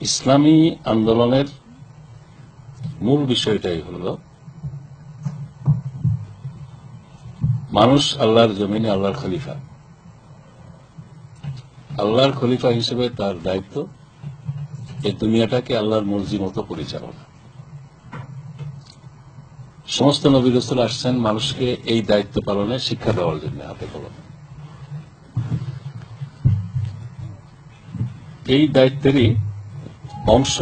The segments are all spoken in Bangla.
ইসলামী আন্দোলনের মূল বিষয়টাই হল মানুষ আল্লাহর জমিনে আল্লাহর খলিফা। আল্লাহর খলিফা হিসেবে তার দায়িত্ব এই দুনিয়াটাকে আল্লাহর মর্জি মতো পরিচালনা। সমস্ত নবী রাসূল আসছেন মানুষকে এই দায়িত্ব পালনে শিক্ষা দেওয়ার জন্য হাতে কলমে। এই দায়িত্বেরই অংশ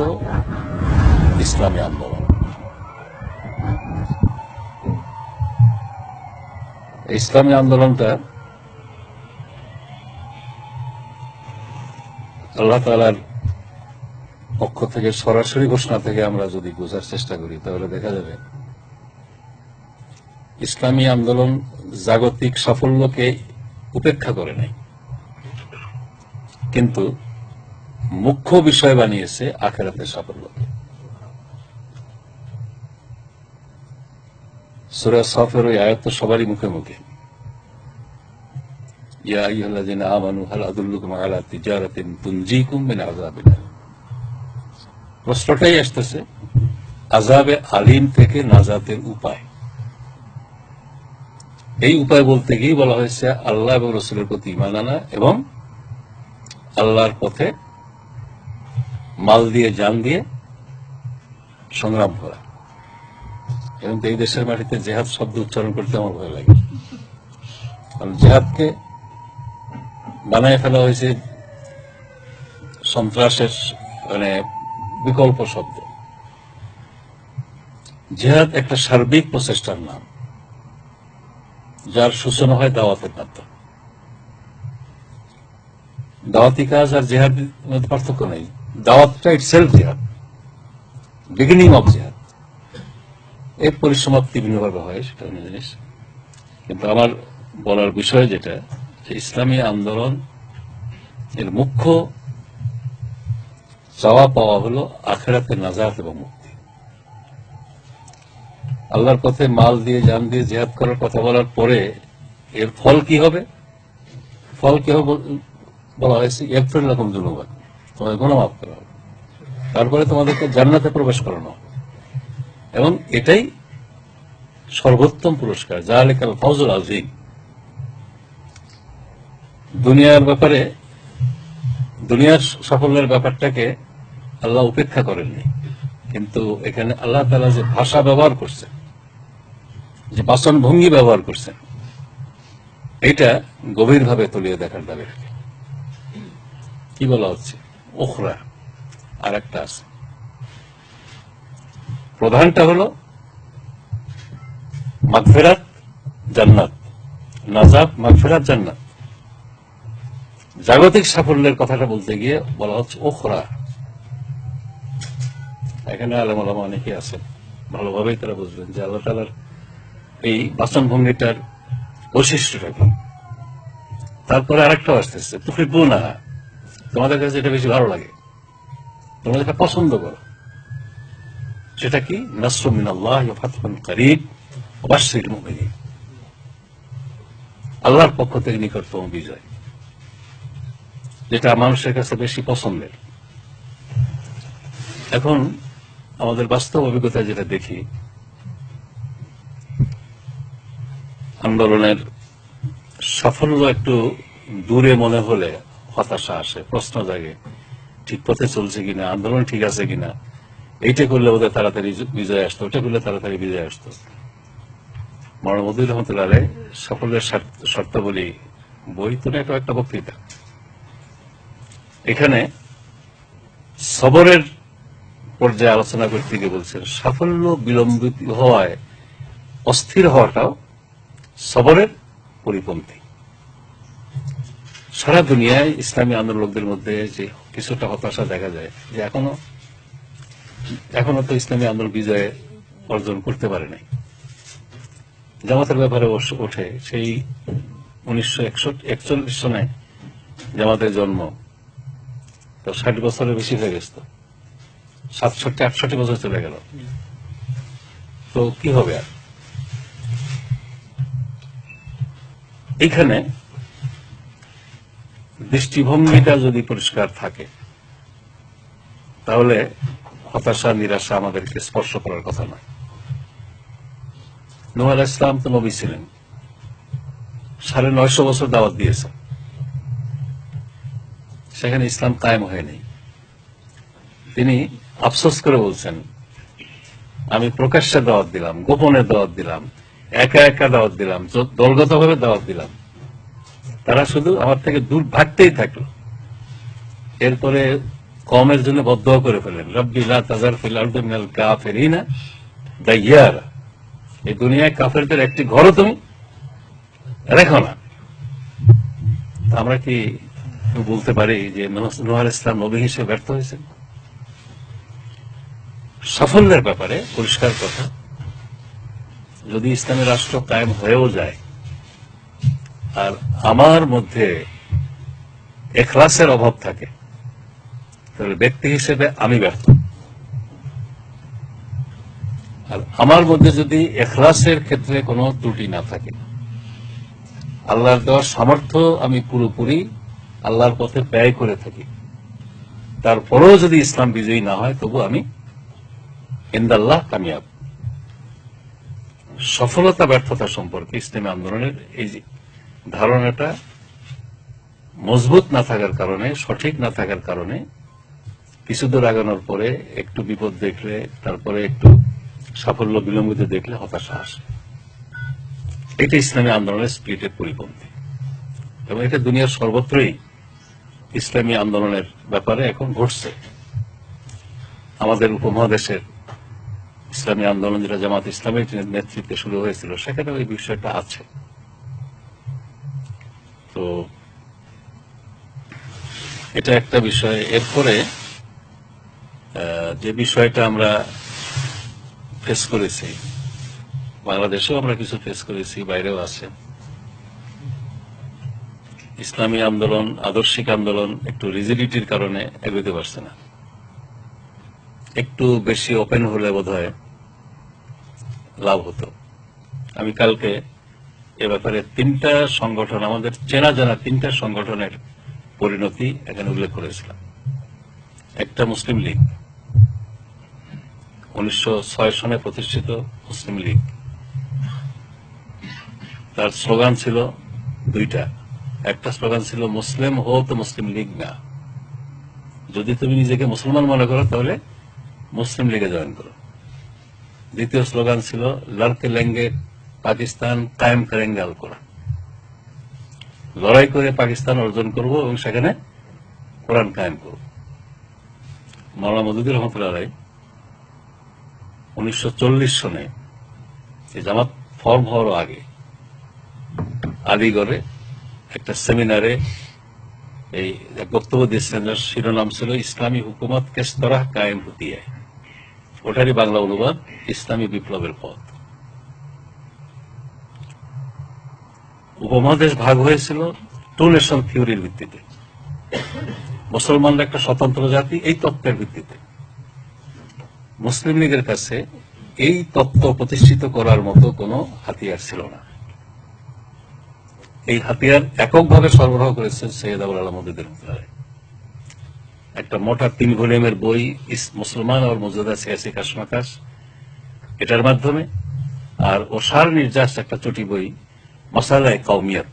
ইসলামী আন্দোলন। ইসলামী আন্দোলনটা আল্লাহ তাআলার পক্ষ থেকে সরাসরি ঘোষণা থেকে আমরা যদি বোঝার চেষ্টা করি তাহলে দেখা যাবে ইসলামী আন্দোলন জাগতিক সাফল্যকে উপেক্ষা করে নাই, কিন্তু মুখ্য বিষয় বানিয়েছে আখিরাতের সাফল্যকে। সূরা সাফের ওই আয়াত তো সবারই মুখে মুখে, ইয়া আইয়ুহাল্লাযীনা আমানু হাল আদুল্লুকুম আলা তিজারাতিন তুনজিকুম মিন আযাবিন। প্রশ্নটাই আসতেছে আযাবে আলিম থেকে নাজাতের উপায়। এই উপায় বলতে গিয়ে বলা হয়েছে আল্লাহ এবং রাসূলের প্রতি ঈমান আনা এবং আল্লাহর পথে মাল দিয়ে জান দিয়ে সংগ্রাম করা। এবং এই দেশের মাটিতে জেহাদ শব্দ উচ্চারণ করতে আমার ভয় লাগে, কারণ জেহাদকে বানায় ফেলা হয়েছে সন্ত্রাসের বিকল্প শব্দ। জেহাদ একটা সার্বিক প্রচেষ্টার নাম, যার সূচনা হয় দাওয়াতের মাধ্যমে। দাওয়াতি কাজ আর জেহাদের মধ্যে পার্থক্য নেই। দাওয়াতটা ইটসেলফ জেহাদ, বিগিনিং অফ জেহাদ। এর পরিসমাপ্তি বিভিন্নভাবে হয়, সেটা অন্য জিনিস। কিন্তু আমার বলার বিষয় যেটা, যে ইসলামী আন্দোলন এর মুখ্য চাওয়া পাওয়া হল আখিরাতের নাজাত এবং মুক্তি। আল্লাহর পথে মাল দিয়ে জান দিয়ে জিহাদ করার কথা বলার পরে এর ফল কি হবে? ফল কি হবে বলা হয়েছে ইয়াগফির লাকুম যুনুবাকুম, তোমাদের গুনাহ মাফ করা হবে, তারপরে তোমাদেরকে জান্নাতে প্রবেশ করানো হবে। এবং এটাই সর্বোত্তম পুরস্কার, যালিকাল ফাওজুল আযীম। দুনিয়ার ব্যাপারে, দুনিয়ার সাফল্যের ব্যাপারটাকে আল্লাহ উপেক্ষা করেননি, কিন্তু এখানে আল্লাহ তাআলা যে ভাষা ব্যবহার করছেন, যে বাচন ভঙ্গি ব্যবহার করছেন, এটা গভীরভাবে তলিয়ে দেখার দাবি রাখে। কি বলা হচ্ছে? উখরা, আর একটা আছে। প্রধানটা হলো মাগফিরাত, জান্নাত, নাজাত, মাগফিরাত, জান্নাত। জাগতিক সাফল্যের কথাটা বলতে গিয়ে বলা হচ্ছে উখরা। এখানে আলেম ওলামা অনেকে আছেন, ভালোভাবেই তারা বুঝবেন যে আল্লাহ তাআলার এই বাচন ভঙ্গিটার বৈশিষ্ট্যটা কি। তারপরে আরেকটাও আসতেছে, তুহিব্বুনাহা, তোমাদের কাছে এটা বেশি ভালো লাগে, তোমরা যেটা পছন্দ করো। সেটা কি? নাসরুম মিনাল্লাহি ওয়া ফাতহুন করিব ওয়া বাশশিরিল মুমিনিন। আল্লাহর পক্ষ থেকে নিকটতম বিজয়, যেটা মানুষের কাছে বেশি পছন্দের। এখন আমাদের বাস্তব অভিজ্ঞতা যেটা দেখি, আন্দোলনের সাফল্য একটু দূরে মনে হলে হতাশা আসে, প্রশ্ন জাগে, ঠিক পথে চলছে কিনা, আন্দোলন ঠিক আছে কিনা, এইটা করলে ওদের তাড়াতাড়ি বিজয় আসতো, ওটা করলে তাড়াতাড়ি বিজয় আসতো। মাওলানা মওদুদী রহমাতুল্লাহ আলাইহ সাফল্যের শর্তাবলী বই তো একটা বক্তৃতা। এখানে সবরের পর্যায়ে আলোচনা করতে গিয়ে বলছেন, সাফল্য বিলম্বিত হওয়ায় অস্থির হওয়াটাও সবরের পরিপন্থী। সারা দুনিয়ায় ইসলামী আন্দোলকদের মধ্যে যে কিছুটা হতাশা দেখা যায়, যে এখনো তো ইসলামী আন্দোলন বিজয় অর্জন করতে পারে নাই। জামাতের ব্যাপারে ওঠে, সেই 1941 সনে জামাতের জন্ম, তো 60 বছরের বেশি হয়ে গেছে, 67-68 বছর চলে গেল, তো কি হবে আর? এইখানে দৃষ্টিভঙ্গিটা যদি পরিষ্কার থাকে, তাহলে হতাশা নিরাশা আমাদেরকে স্পর্শ করার কথা নয়। নূহ আলাইহিস সালাম তো নবী ছিলেন, 950 বছর দাওয়াত দিয়েছেন, সেখানে ইসলাম কায়েম হয়নি। তিনি আফসোস করে বলছেন, আমি প্রকাশ্যে দাওয়াত দিলাম, গোপনে দাওয়াত দিলাম, একা একা দাওয়াত দিলাম, দলগতভাবে দাওয়াত দিলাম, তারা শুধু আমার থেকে দূর ভাগতেই থাকলো। এরপরে কওমের জন্য বদদোয়া করে ফেলেন, রব্বি লা তাযার ফিল আরদি মিনাল কাফিরিনা দাইয়ারা, এই দুনিয়ায় কাফেরদের একটি ঘরও তুমি রেখো না। আমরা কি বলতে পারি যে নূহ আলাইহিস সালাম নবী হিসেবে ব্যর্থ হয়েছেন? সাফল্যের ব্যাপারে পরিষ্কার কথা, যদি ইসলামী রাষ্ট্র কায়েম হয়েও যায় আর আমার মধ্যে ইখলাসের অভাব থাকে, তাহলে ব্যক্তি হিসেবে আমি ব্যর্থ। আর আমার মধ্যে যদি ইখলাসের ক্ষেত্রে কোনো ত্রুটি না থাকে, আল্লাহর দেওয়ার সামর্থ্য আমি পুরোপুরি আল্লাহর পথে ব্যয় করে থাকি, তারপরেও যদি ইসলাম বিজয়ী না হয়, তবু আমি ইনদাল্লাহ কামিয়াব। সফলতা ব্যর্থতা সম্পর্কে ইসলামী আন্দোলনের এই ধারণাটা মজবুত না থাকার কারণে, সঠিক না থাকার কারণে কিছুদূর আগানোর পরে একটু বিপদ দেখলে, তারপরে একটু সাফল্য বিলম্বিত দেখলে হতাশা আসে। এটা ইসলামী আন্দোলনের স্পিরিটের পরিপন্থী, এবং এটা দুনিয়ার সর্বত্রই ইসলামী আন্দোলনের ব্যাপারে এখন ঘটছে। আমাদের উপমহাদেশের ইসলামী আন্দোলন, যেটা জামাত ইসলামের নেতৃত্বে শুরু হয়েছিল, সেখানে ওই বিষয়টা আছে। তো এটা একটা বিষয়। এরপরে যে বিষয়টা আমরা ফেস করেছি, বাংলাদেশেও আমরা কিছু ফেস করেছি, বাইরেও আছে, ইসলামী আন্দোলন, আদর্শিক আন্দোলন একটু রিজিডিটির কারণে এগোতে পারছে না। একটু বেশি ওপেন হলে বোধহয় লাভ হতো। আমি কালকে এ ব্যাপারে 3টা সংগঠন, আমাদের চেনা জানা 3টা সংগঠনের পরিণতি এখানে উল্লেখ করেছিলাম। একটা মুসলিম লীগ, 1906 সনে প্রতিষ্ঠিত মুসলিম লীগ, তার স্লোগান ছিল 2টা। একটা স্লোগান ছিল মুসলিম হো তো মুসলিম লীগ না, যদি তুমি নিজেকে মুসলমান মনে করো তাহলে মুসলিম লীগে জয়েন করো। দ্বিতীয় স্লোগান ছিল লড়কে লেঙ্গে পাকিস্তান কায়েম করেঙ্গে আল কোরআন, লড়াই করে পাকিস্তান অর্জন করব এবং সেখানে কোরআন কায়েম করব। মাওলানা মওদুদী রহমতুল্লাহ আলাইহি 1940 সনে জামাত ফর্ম হওয়ার আগে আলিগড়ে একটা সেমিনারে এই বক্তব্য দিয়েছিলেন, যার শিরোনাম ছিল ইসলামী হুকুমত কিস তরহ কায়েম হতি হ্যায়। ওটারই বাংলা অনুবাদ ইসলামী বিপ্লবের পথ। উপমহাদেশ ভাগ হয়েছিল টু নেশন থিওরির ভিত্তিতে, মুসলমানরা একটা স্বতন্ত্র জাতি, এই তত্ত্বের ভিত্তিতে। মুসলিম লীগের কাছে এই তত্ত্ব প্রতিষ্ঠিত করার মতো কোনো হাতিয়ার ছিল না। এই হাতিয়ার এককভাবে সরবরাহ করেছেন সৈয়দ আবুল আলা মওদুদী রহমতুল্লাহ আলাইহি। একটা মোটা 3 ভলিউমের বই মুসলমান আর মর্যাদা সিয়াসি কাশমাকাশ, এটার মাধ্যমে, আর ওসার নির্যাস একটা চটি বই মাসালায়ে কওমিয়ত,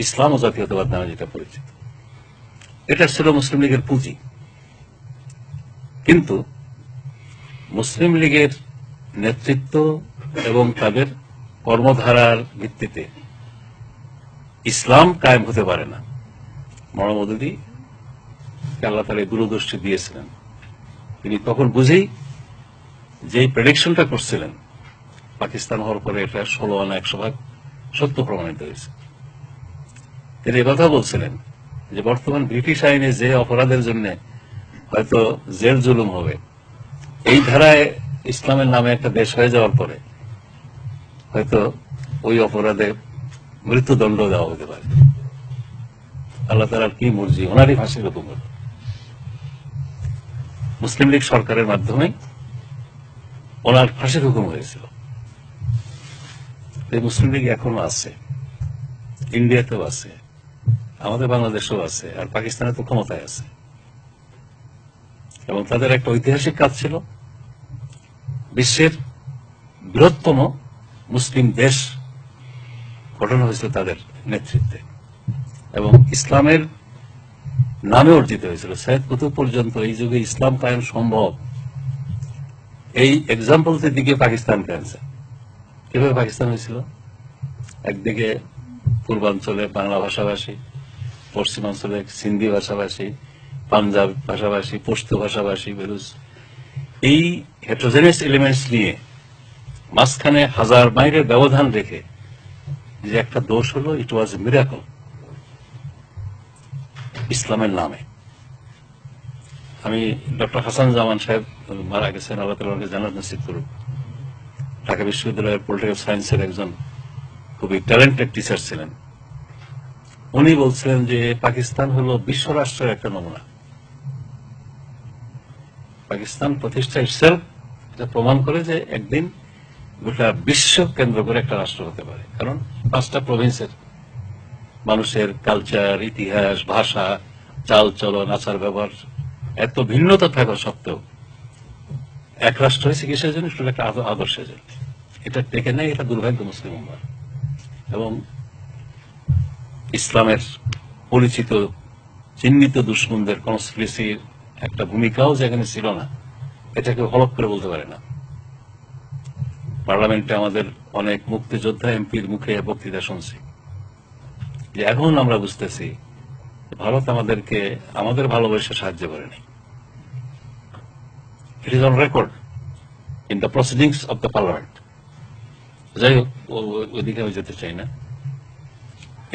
ইসলাম ও জাতীয়তাবাদ নামে যেটা পরিচিত। এটা ছিল মুসলিম লীগের পুঁজি। কিন্তু মুসলিম লীগের নেতৃত্ব এবং তাদের কর্মধারার ভিত্তিতে ইসলাম কায়েম হতে পারে না। মাওলানা মওদুদী আল্লাহ তাআলা দূরদৃষ্টি দিয়েছিলেন। তিনি তখন বুঝেই যে প্রেডিকশনটা করছিলেন, পাকিস্তান হওয়ার পরে এটা 16 আনা 100 ভাগ সত্য প্রমাণিত হয়েছে। তিনি কথা বলছিলেন যে বর্তমান ব্রিটিশ আইনে যে অপরাধের জন্য হয়তো জেল জুলুম হবে, এই ধারায় ইসলামের নামে একটা দেশ হয়ে যাওয়ার পরে হয়তো ওই অপরাধে মৃত্যুদণ্ড দেওয়া হতে পারে। আল্লাহ তাআলার কি মর্জি, ওনারই ফাঁসির হুকুম হল। মুসলিম লীগ সরকারের মাধ্যমে ওনার ফাঁসির হুকুম হয়েছিল। এই মুসলিম লীগ এখনো আছে, ইন্ডিয়াতেও আছে, আমাদের বাংলাদেশেও আছে, আর পাকিস্তানে তো ক্ষমতায় আছে। এবং তাদের একটা ঐতিহাসিক কাজ ছিল বিশ্বের বৃহত্তম মুসলিম দেশ গঠন হয়েছিল তাদের নেতৃত্বে এবং ইসলামের নামে অর্জিত হয়েছিল। সৈয়দ কুতুব পর্যন্ত এই যুগে ইসলাম কায়েম সম্ভব, এই এক্সাম্পলসের দিকে পাকিস্তান পেয়েছে। কিভাবে পাকিস্তান হয়েছিল? একদিকে পূর্বাঞ্চলে বাংলা ভাষাভাষী, পশ্চিমাঞ্চলে সিন্ধি ভাষাভাষী, পাঞ্জাব ভাষাভাষী, পশতু ভাষাভাষী, বেলুচ, এই হেটারোজেনাস এলিমেন্টস নিয়ে মাঝখানে 1000 মাইলের ব্যবধান রেখে যে একটা দোষ হলো, ইট ওয়াজ মিরাকল ইসলামের নামে। আমি ডক্টর হাসান জামান সাহেব মারা গেছেন, আল্লাহ তাআলা জান্নাত নসিব করুক, ঢাকা বিশ্ববিদ্যালয়ের পলিটিক্যাল সায়েন্সের একজন খুবই ট্যালেন্টেড টিচার ছিলেন। উনি বলছিলেন যে পাকিস্তান হলো বিশ্ব রাষ্ট্রের একটা নমুনা। পাকিস্তান প্রতিষ্ঠা ইটসেলফ এটা প্রমাণ করে যে একদিন গোটা বিশ্ব কেন্দ্র করে একটা রাষ্ট্র হতে পারে। কারণ 5টা প্রভিন্সের মানুষের কালচার, ইতিহাস, ভাষা, চাল চলন, আচার ব্যবহার এত ভিন্নতা থাকা সত্ত্বেও এক রাষ্ট্র হয়েছে কিসের জন্য? সেটা একটা আদর্শের জন্য। এটা টেকে নেয়, এটা দুর্ভাগ্য মুসলিম উম্মাহ। এবং ইসলামের পরিচিত চিহ্নিত দুশ্মনদের কনস্পিরেসির একটা ভূমিকাও যেখানে ছিল না, এটাকে হলপ করে বলতে পারে না। পার্লামেন্টে আমাদের অনেক মুক্তিযোদ্ধা এমপির মুখে বক্তৃতা শুনছি যে এখন আমরা বুঝতেছি ভারত আমাদেরকে আমাদের ভালোবাসা সাহায্য করেনি। It is on record in the proceedings of the parliament. যাই হোক, ওইদিকে আমি যেতে চাই না।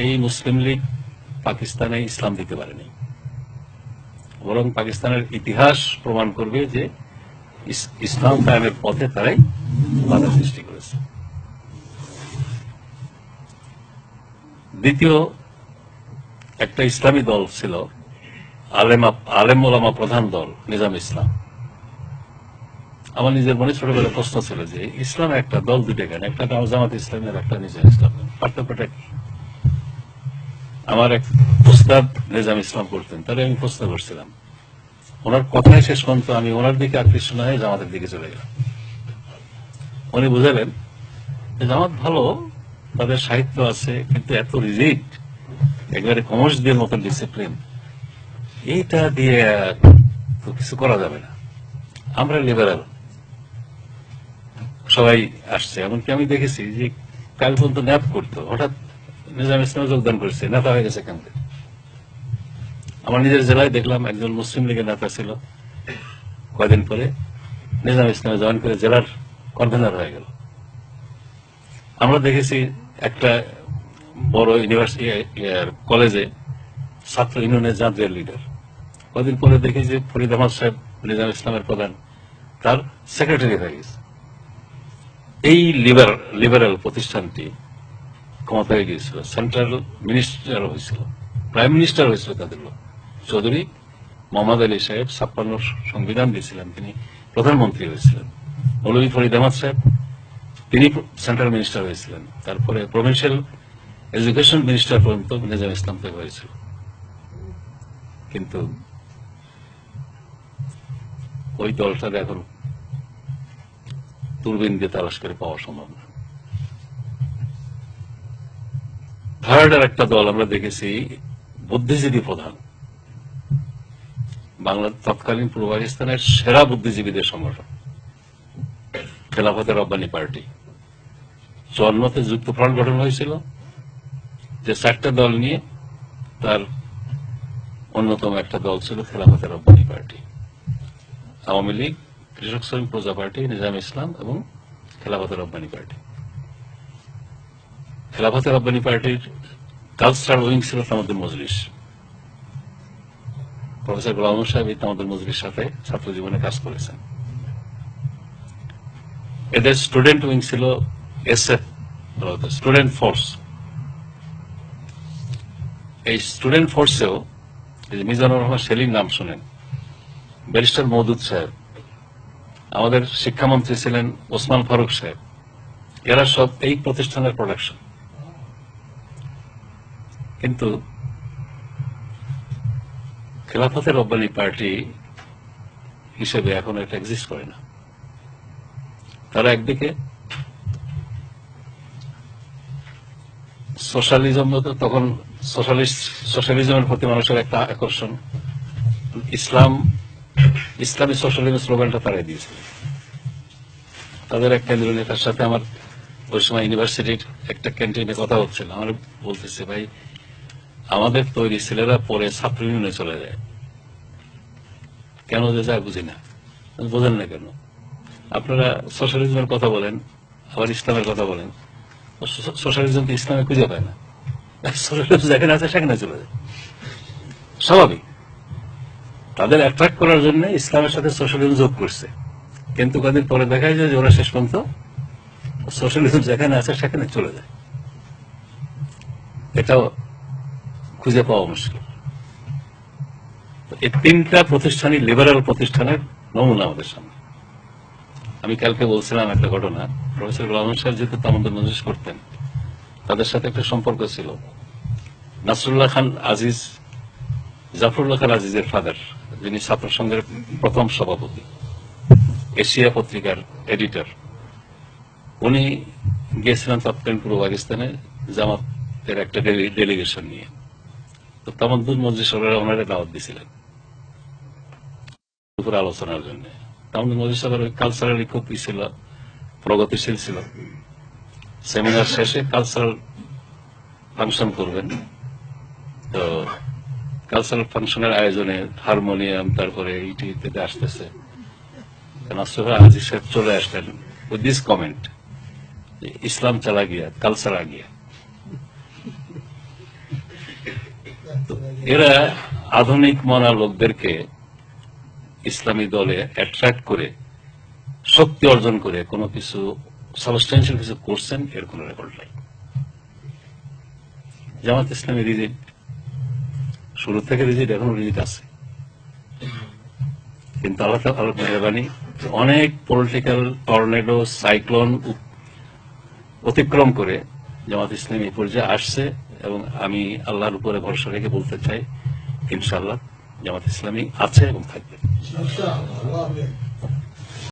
এই মুসলিম লীগ পাকিস্তানে ইসলাম দিতে পারেনি, বরং পাকিস্তানের ইতিহাস প্রমাণ করবে যে ইসলাম কায়েমের পথে তারাই বাধা সৃষ্টি করেছে। দ্বিতীয় একটা ইসলামী দল ছিল, আলেম ওলামা প্রধান দল নিজাম ইসলাম। আমার নিজের মনে ছোটবেলায় প্রশ্ন ছিল যে ইসলাম একটা দল দুটো কেন? একটা জামাত ইসলামের, একটা নিজাম ইসলাম, পার্থক্যটা কি? আমার এক উস্তাদ নিজাম ইসলাম করতেন, তাহলে আমি প্রশ্ন করছিলাম, ওনার কথায় শেষ পর্যন্ত আমি ওনার দিকে আকৃষ্ট না হয়ে জামাতের দিকে চলে গেলাম। উনি বুঝালেন যে জামাত ভালো, তাদের সাহিত্য আছে, কিন্তু এত রিজিড, একেবারে কমার্সদের মতন ডিসিপ্লিন, এইটা দিয়ে তো কিছু করা যাবে না। আমরা লিবারাল, সবাই আসছে। এমনকি আমি দেখেছি যে কাল পর্যন্ত ন্যাপ করতো, হঠাৎ নিজাম ইসলামে যোগদান করেছে, নেতা হয়ে গেছে কেন? আমার নিজের জেলায় দেখলাম একজন মুসলিম লীগের নেতা ছিল, কয়েকদিন পরে নিজাম ইসলামে জয়েন করে জেলার কনভেনার হয়ে গেল। আমরা দেখেছি একটা বড় ইউনিভার্সিটি কলেজে ছাত্র ইউনিয়নের জাতীয় লিডার, কয়েকদিন পরে দেখি যে ফরিদ আহমদ সাহেব নিজাম ইসলামের প্রধান, তার সেক্রেটারি হয়ে গেছে। এই লিবারেল প্রতিষ্ঠানটি ক্ষমতায় গিয়েছিল, সেন্ট্রাল মিনিস্টার হয়েছিল, প্রাইম মিনিস্টার হয়েছিল তাদের লোক। চৌধুরী মোহাম্মদ আলী সাহেব 56 সংবিধান দিয়েছিলেন, তিনি প্রধানমন্ত্রী হয়েছিলেন। মৌলভী ফরিদ আহমদ সাহেব তিনি সেন্ট্রাল মিনিস্টার হয়েছিলেন, তারপরে প্রভিন্সিয়াল এডুকেশন মিনিস্টার পর্যন্ত নিজাম ইসলাম থেকে হয়েছিল। কিন্তু ওই দলটার এখন দূরবীন দিয়ে তালাশ করে পাওয়া সম্ভব না। থার্ড আর একটা দল আমরা দেখেছি, বুদ্ধিজীবী প্রধান, বাংলা তৎকালীন পূর্ব পাকিস্তানের সেরা বুদ্ধিজীবীদের সংগঠন খেলাফতে রব্বানী পার্টি। 54-তে যুক্তফ্রন্ট গঠন হয়েছিল, যে 4টা দল নিয়ে তার অন্যতম একটা দল ছিল খেলাফতে রব্বানী পার্টি। আওয়ামী লীগ, কৃষক শ্রমিক প্রজা পার্টি, নিজাম ইসলাম এবং খেলাফতে রব্বানী পার্টি। খেলাফতে রব্বানী পার্টির কালচারাল উইং ছিল তামাদ্দুল মজলিস। প্রফেসর গোলাম মোহাম্মদ সাহেব এই তামাদ্দুল মজলিসের সাথে ছাত্র জীবনে কাজ করেছেন। এদের স্টুডেন্ট উইং ছিল এসএফ, স্টুডেন্ট ফোর্স। এই স্টুডেন্ট ফোর্সেও মিজানুর রহমান সেলিম নাম শুনেন, ব্যারিস্টার মওদুদ সাহেব, আমাদের শিক্ষামন্ত্রী ছিলেন ওসমান ফারুক সাহেব, এরা সব এই প্রতিষ্ঠানের প্রোডাকশন। কিন্তু খেলাফতে রব্বানী পার্টি হিসেবে এখন এটা এক্সিস্ট করে না। তারা একদিকে সোশ্যালিজম, তখন সোশ্যালিজমের প্রতি মানুষের একটা আকর্ষণ, ইসলামী সোশ্যালিজম স্লোগানটা তারাই দিয়েছিল। তাদের এক কেন্দ্রীয় নেতার সাথে আমার ওই সময় ইউনিভার্সিটির একটা ক্যান্টিনে কথা হচ্ছিল। আমার বলতেছে, ভাই আমাদের তৈরি ছেলেরা পরে ছাত্র ইউনিয়নে চলে যায়, কেন যে যায় বুঝি না। বোঝেন না কেন? আপনারা সোশ্যালিজমের কথা বলেন, আবার ইসলামের কথা বলেন। সোশ্যালিজম তো ইসলামে খুঁজে পায় না, সোশ্যালিজম যেখানে আছে সেখানে চলে যায়। স্বাভাবিক, তাদের অ্যাট্রাক্ট করার জন্য ইসলামের সাথে সোশ্যালিজম যোগ করছে, কিন্তু কদিন পরে দেখা যায় যে ওরা শেষ পর্যন্ত সোশ্যালিজম যেখানে আছে সেখানে চলে যায়। এটাও খুঁজে পাওয়া মুশকিল। এই তিনটা প্রতিষ্ঠানই লিবারাল প্রতিষ্ঠানের নমুনা আমাদের সামনে। আমি কালকে বলছিলাম একটা ঘটনা, প্রফেসর রহমান সাহেব যেহেতু তামান্না মজলিস করতেন, তাদের সাথে একটা সম্পর্ক ছিল। নাসরুল্লাহ খান আজিজ, জাফরুল্লাহ খান আজিজের ফাদার, যিনি ছাত্র সংঘের প্রথম সভাপতি, এশিয়া পত্রিকার এডিটর, উনি গিয়েছিলেন তৎকালীন পূর্ব পাকিস্তানে জামাতের একটা ডেলিগেশন নিয়ে। তো তামান্না মজলিস ওনারা দাওয়াত দিয়েছিলেন উপরে আলোচনার জন্য। তামান্না মজলিস ওই কালচারালি খুব ছিল, প্রগতিশীল ছিল। সেমিনার শেষে কালচারাল ফাংশন করবেন। তো কালচারাল ফাংশনের আয়োজনে হারমোনিয়াম, তারপরে ইত্যাদি আসতেছে। নাসরুল্লাহ আজিজ সাহেব চলে আসলেন উইথ দিস কমেন্ট, ইসলাম চালা গিয়া, কালচার আ গিয়া। এরা আধুনিক মনা লোকদেরকে ইসলামী দলে অ্যাট্রাক্ট করে, শক্তি অর্জন করে কোনো কিছু সাবস্টেন্সিয়াল কিছু করছেন, এর কোন রেকর্ড নাই। জামাত ইসলামী রিজিড, শুরু থেকে রিজিড, এখনো রিজিড আছে, কিন্তু আল্লাহ মেহরবানি অনেক পলিটিক্যাল টর্নেডো, সাইক্লোন অতিক্রম করে জামাত ইসলামী এই পর্যায়ে আসছে। এবং আমি আল্লাহর উপরে ভরসা রেখে বলতে চাই, ইনশাআল্লাহ জামাত ইসলামী আছে এবং থাকবে।